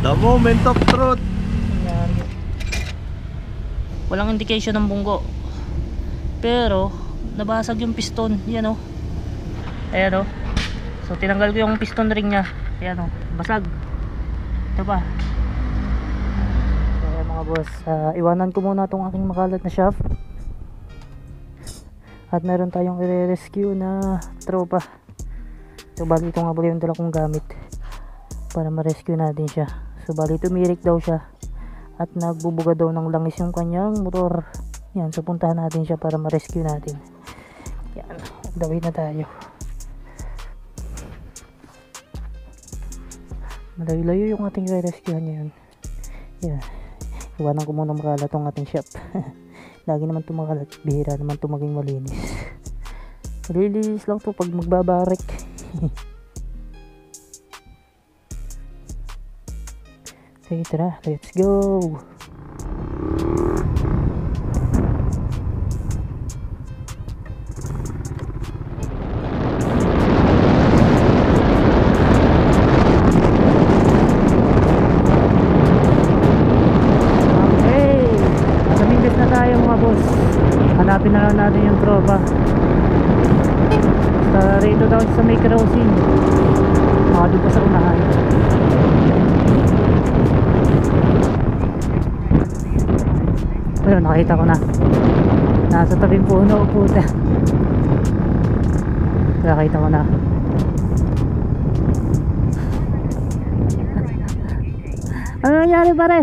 The moment of truth. Nangyari. Walang indication ng bunggo. Pero nabasag yung piston. Yan o. Ayan o. So tinanggal ko yung piston ring nya. Ayan o. Basag. Ito pa. So ayan mga boss. Iwanan ko muna itong aking makalat na shaft. At meron tayong i-rescue na tropa. So bali ito nga pala yung dala kong gamit para ma-rescue natin siya. So bali tumirik daw siya at nagbubuga daw ng langis yung kanyang motor. Yan, so puntahan natin siya para ma-rescue natin. Yan, dawin na tayo. Malayo-layo yung ating re-rescuehan ngayon. Yan, iwanan ko muna makalat tong ating shop. Lagi naman tumakalat, bihira naman ito maging malinis. Malinis lang to pag magbabarek. Sige, tara, let's go. Hanapin na lang natin yung tropa. Rito daw sa may crossing. Doon pa sa unahan. Ayun, nakita ko na. Nasa tabing puno, puta. Nakita ko na. Ano nangyari pare?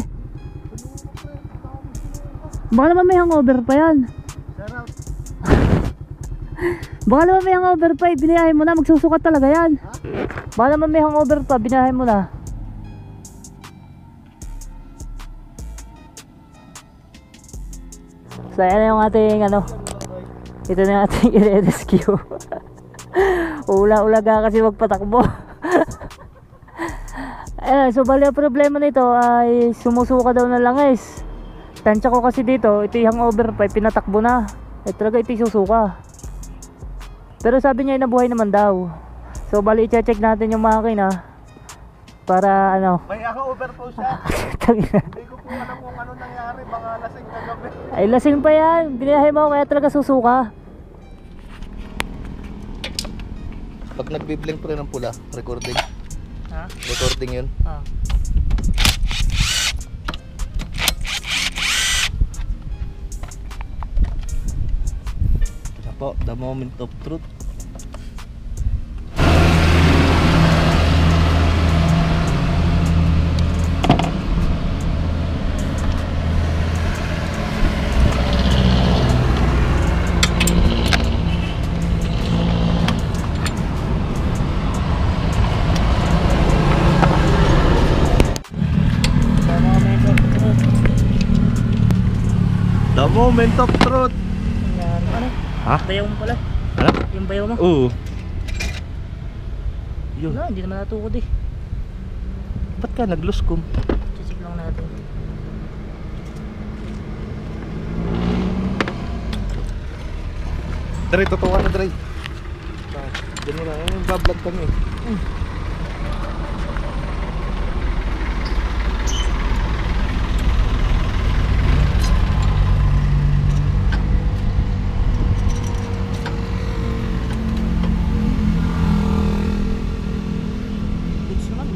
Baka naman may hangover pa yan. Baka naman may hangover pa, binayahin mo na, magsusukat talaga yan. Baka naman may hangover pa, binayahin mo na. So ayan yung ating ano, ito na yung ating i-rescue. Ula-ula ka kasi magpatakbo. Ayan, so bali ang problema nito ay sumusuka daw na langis. Tansya ko kasi dito, ito yung hangover pa, pinatakbo na. Talaga ito yung susuka. Pero sabi niya nabuhay naman daw. So bali i-check natin yung makina para ano. May hangover po siya. Hindi ko po alam kung ano nangyari, baka lasing kagabi. Ay lasing pa yan, biniyahe mo kaya talaga susuka. Pag nagbi-blink pa rin ng pula, recording. Ha? Recording yun. Po, the moment of truth. The moment of truth. Ha? Bayaw mo pala. Ano? Yung bayaw mo? Oo. Yun. Wala, hindi naman natukod eh. Ba't ka nag-loscom? Check lang natin. Dre, totoo ka na Dre. Diyan mo na, yung bablog kami.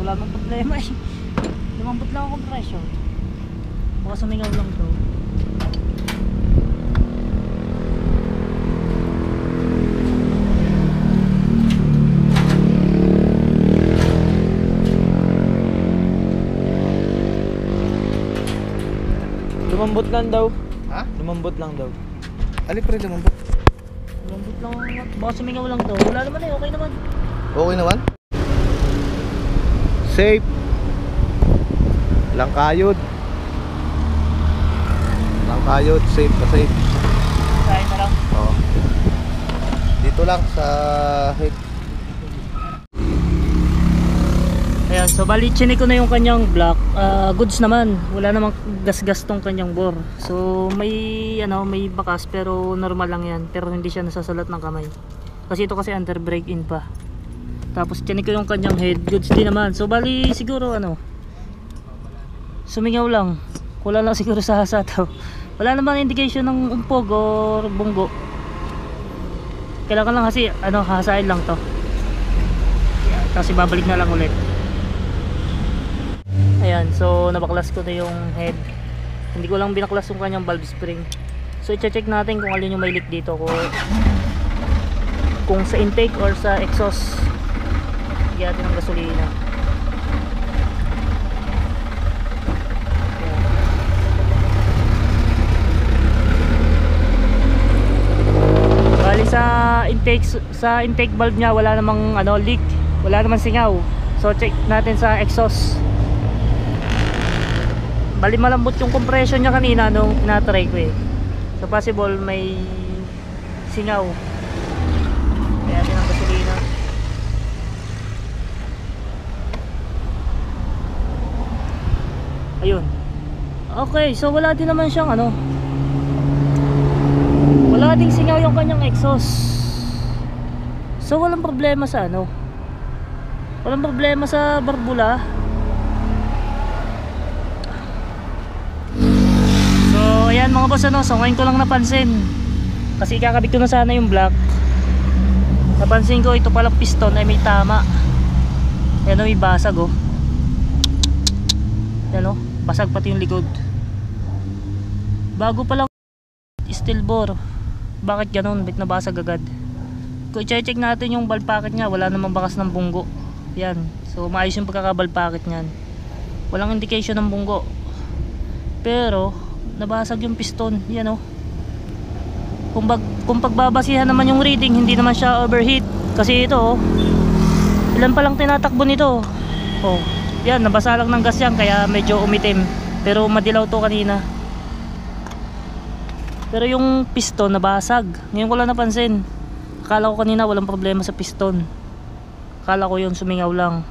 Wala mang problema eh. Lumambot lang akong pressure. Baka sumingaw lang to. Lumambot lang daw. Ha? Lumambot lang daw. Alin pa rin naman ba? Lumambot lang. Baka sumingaw lang to. Wala naman eh. Okay naman. Okay naman? Safe. Lang kayod. Lang kayod. Safe na safe. Kain na lang. Oo. Dito lang sa head. Ayan, so bali chinik ko na yung kanyang block. Goods naman. Wala namang gas-gas tong kanyang bore. So may ano, may bakas pero normal lang yan. Pero hindi siya nasasalat ng kamay. Kasi ito kasi under break in pa. Tapos chinik ko yung kanyang head. Goods din naman. So bali siguro ano, Sumingaw lang. Wala lang siguro sa hasataw. Wala namang indication ng umpog or bunggo. Kailangan lang kasi hahasain lang to. Kasi babalik na lang ulit. Ayan, so nabaklas ko na yung head. Hindi ko lang binaklas yung kanyang valve spring. So i-check natin kung alin yung may leak dito, kung sa intake or sa exhaust. Lagyan natin ng gasolina. Ayan. Bali sa intake valve niya wala namang leak, wala namang singaw. So check natin sa exhaust. Bali malambot yung compression niya kanina nung tinatry ko eh. So possible may singaw. Kaya natin ang gasolina. Ayun. Okay, so wala din naman siyang wala ding singaw yung kanyang exhaust. So walang problema sa walang problema sa barbula. So ayan mga boss, so ngayon ko lang napansin, kasi kakabit ko na sana yung block. Napansin ko ito palang piston ay may tama. Ayan may basag Ayan basag pati yung likod. Bago pa lang steel bore. Bakit ganun? Bakit nabasag agad? Kung i-check natin yung valve packet nya, wala namang bakas ng bunggo. Yan, so maayos yung pagkaka-valve packet nyan. Walang indication ng bunggo. Pero nabasag yung piston. Yan kung pagbabasihan naman yung reading, hindi naman siya overheat. Kasi ito ilan pa lang tinatakbo nito. Yan, nabasa lang ng gas yan, kaya medyo umitim. Pero madilaw to kanina. Pero yung piston nabasag. Ngayon ko lang napansin. Akala ko kanina walang problema sa piston. Akala ko yun sumingaw lang.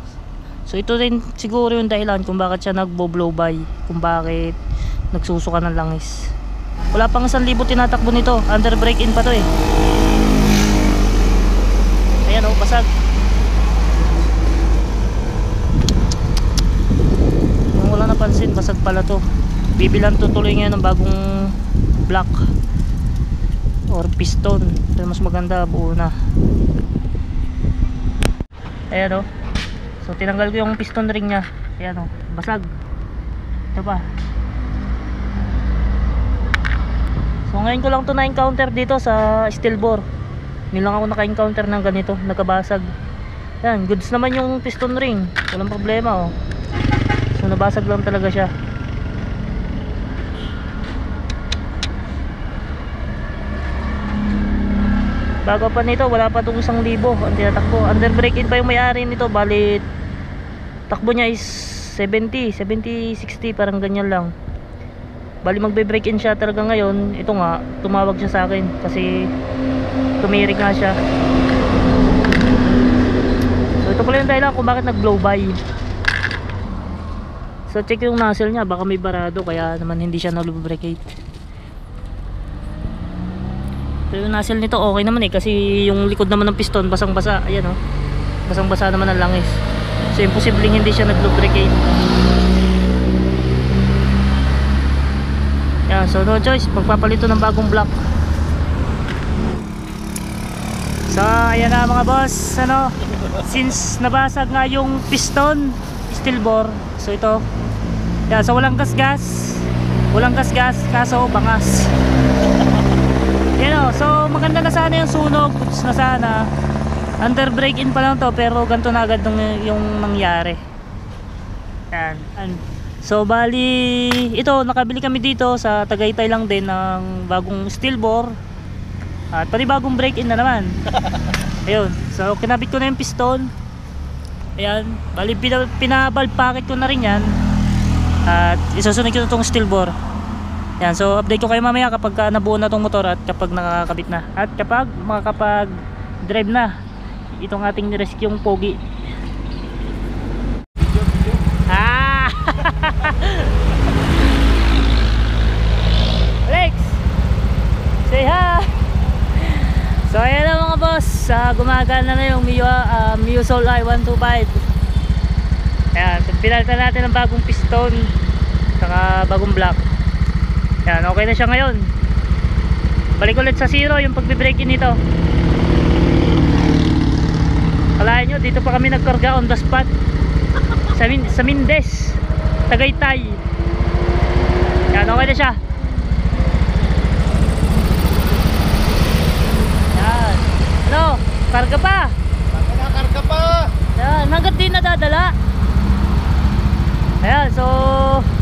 So ito rin siguro yung dahilan kung bakit siya nagbo-blow by, kung bakit nagsusuka ng langis. Wala pang 1,000 tinatakbo nito. Under brake in pa to eh. Ayan basag. Yung wala napansin, basag pala to. Bibilan tutuloy ngayon ng bagong block or piston. Pero mas maganda buo na. Ayan so tinanggal ko yung piston ring nya. Ayan basag. Ito pa. So ngayon ko lang to na-encounter dito sa steel bore. Hindi lang ako naka-encounter ng ganito, nagkabasag. Ayan, goods naman yung piston ring, walang problema So nabasag lang talaga siya. Bago pa nito, wala pa itong 1,000 ang tinatakbo. Under brake in pa yung may-ari nito. Bali takbo niya is 70, 60, parang ganyan lang. Bali magbe-break in siya talaga ngayon. Ito nga, tumawag siya sa akin kasi tumirik nga siya. So ito pala yung dahilan kung bakit nag-blow by. So check yung nozzle niya, baka may barado kaya naman hindi siya na-lubricate. Pero yung nozzle nito okay naman kasi yung likod naman ng piston basang-basa. Ayan basang-basa naman ang langis. So imposibleng hindi siya nag-lubricate. Yan, so no choice, magpapalito ng bagong block. So ayan na mga boss, since nabasag nga yung piston steel bore, so ito yan, so walang gas kaso bangas. So maganda na sana yung sunog, goods na sana. Under brake in pa lang to, pero ganito na agad yung nangyari. Yan. So bali ito, nakabili kami dito sa Tagaytay lang din ng bagong steel bore at pati bagong brake in na naman. Ayun, so kinabit ko na yung piston. Ayan, bali pinavalve packet ko na rin yan. At isusunod ko na itong steel bore. Yan, so update ko kayo mamaya kapag nabuo na tong motor at kapag nakakabit na at kapag makakapag drive na itong ating rescue yung pogi. Alex, say hi. So ayan na mga boss, gumagana na yung Mio Soul i125. Ayan, pinalitan natin ng bagong piston. saka bagong block. Yan, okay na siya ngayon. Balik ulit sa zero yung pagbe-break-in nito. Kalahin nyo, dito pa kami nagkarga on the spot sa Mindes, Tagaytay. Yan, okay na siya. Yan. Ano? Karga pa. Karga pa. Yan, hanggat di nadadala. Ayan, so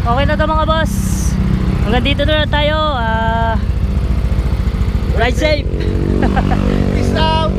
okay na to mga boss. Hanggang dito na tayo. Ride safe. Peace out.